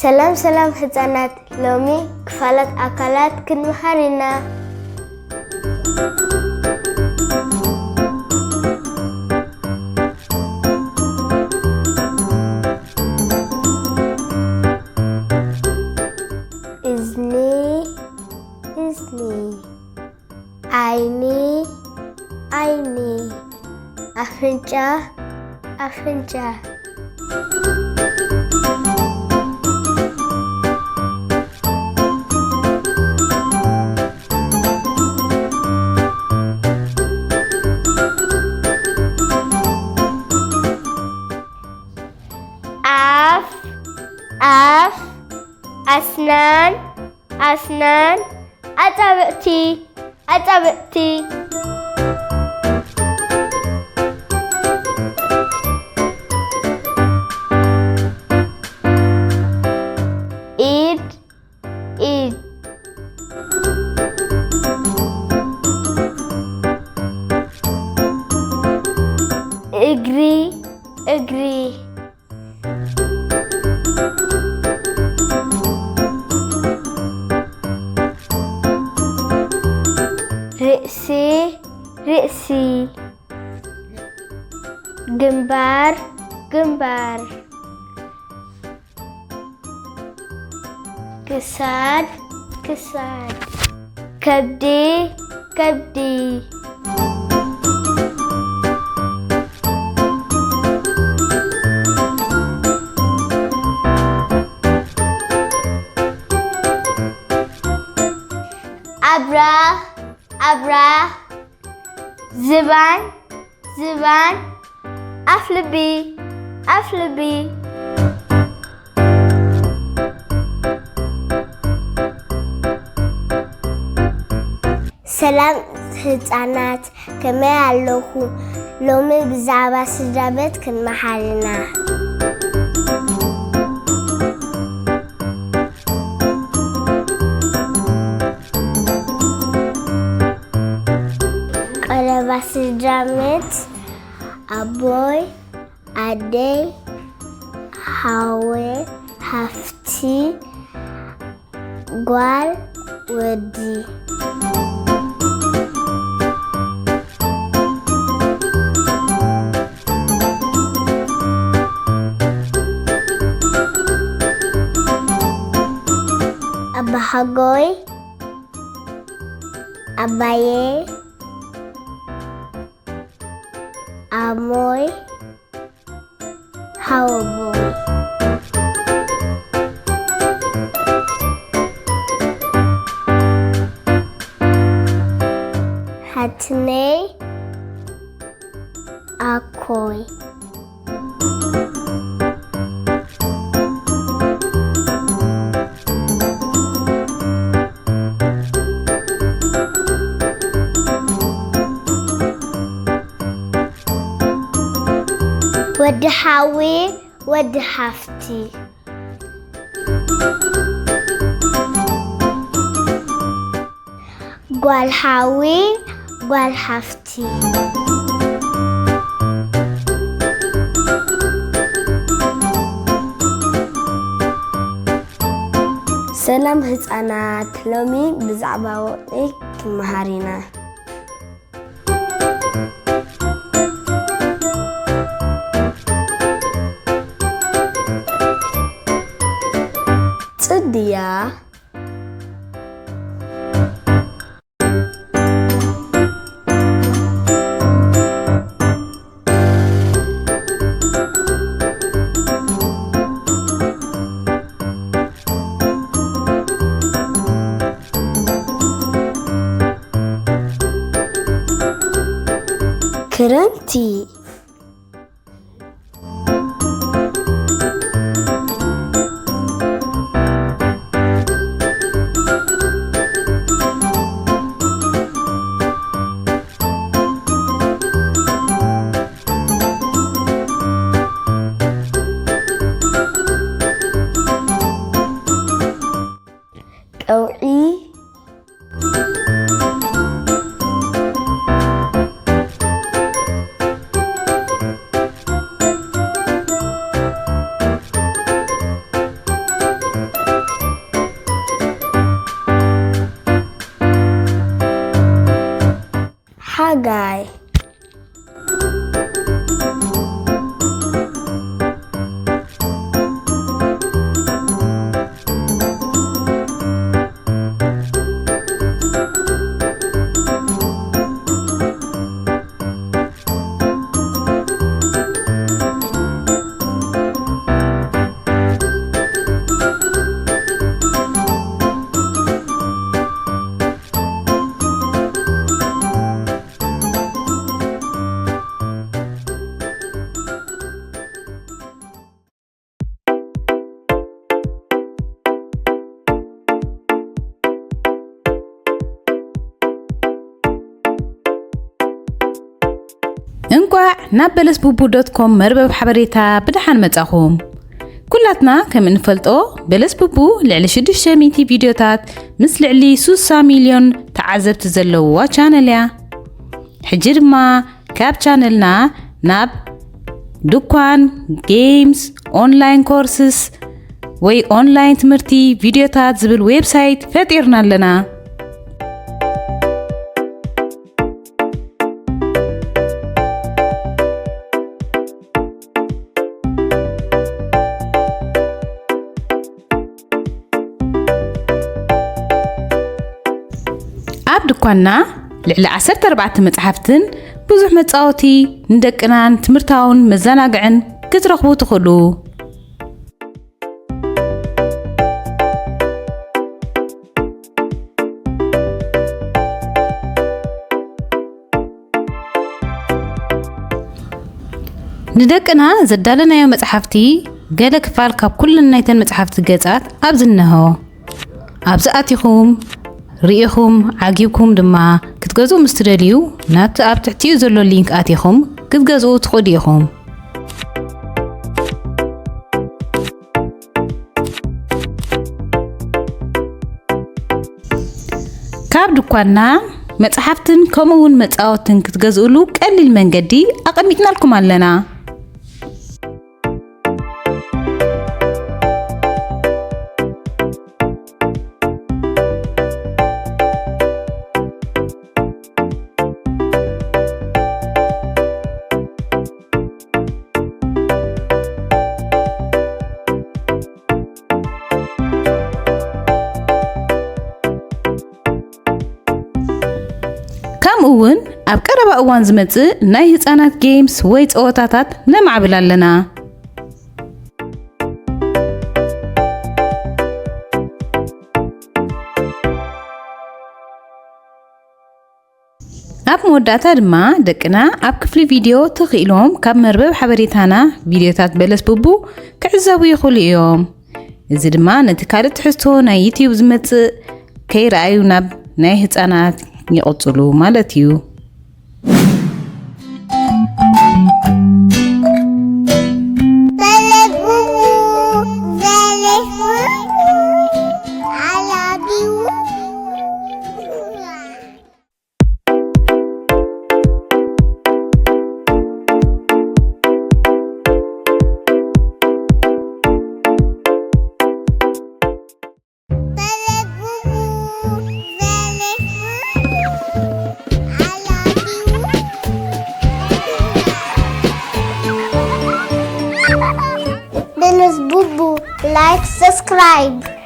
سلام سلام ህፃናት ሎሚ ክፋላት አካላት ክንመሃር ኢና እዝኒ አይኒ አፍንጫ አፍ አስናን አጣብዕቲ ኢድ እግሪ ርእሲ ግንባር ክሳድ ከብዲ አብራ ዝባን አፍልቢ ሰላም ህፃናት ከመይ ኣለኹ ሎሚ ብዛዕባ ስድራቤት ክንመሃር ኢና ቀረባ ስድራቤት አቦይ አደይ ሓወይ ሓፍቲ ጓል ወዲ አባሃጎይ አባዬ አሞይ ሓወቦይ ሓትነይ ኣኮይ ወዲ ሓዊ ወዲ ሓፍቲ ጓል ሓዊ ጓል ሓፍቲ ሰላም ህፃናት ሎሚ ብዛዕባ ወቕቲ ክንመሃር ኢና ጽድያ ክረምቲ نابلسبوبو.com مربب حبريتا بدحان متاخوم كلاتنا كم نفلطو بلس بوبو لعلى 600 فيديوتات مثل علي 6 مليون تعزبت زلوا چانل حجر ما كاب چانلنا ناب دكان جيمز اونلاين كورسز وي اونلاين تمرتي فيديوتات زبل ويب سايت فاتيرنا لنا اب دكاننا لعل 14 مصحفتن بزح مصاوتي ندقنا تمرتاون مزناقعن كترخبو تخلو ندقنا زدالنا يوم مصحفتي قال كفال كاب كل نايتن مصحفت قصات ابزنهو ابزاتيكم ريخم عاجبكم دما كتغزو مستدليو نات اب تحتيو زلو لينك اتيكم كتغزو تخديكم كاب دكاننا مصحفتن كمون مصاوتن كتغزولو قليل منجدي اقميتنا لكم علنا كمون اب قربا اوان زمص ناي هصانات جيمز وي صوتاتات نمعبل علنا اب موداتا دما دقنا اب كفلي فيديو تخيلهم كاب مربب حبريتانا فيديوتات بلس بوبو كعزابو يخول يوم اذا دما نتكالت تحسو ناي يوتيوب زمص كي رايو ناب ناي هصانات يقصلو مالتيو Bellus Bubu, like, subscribe.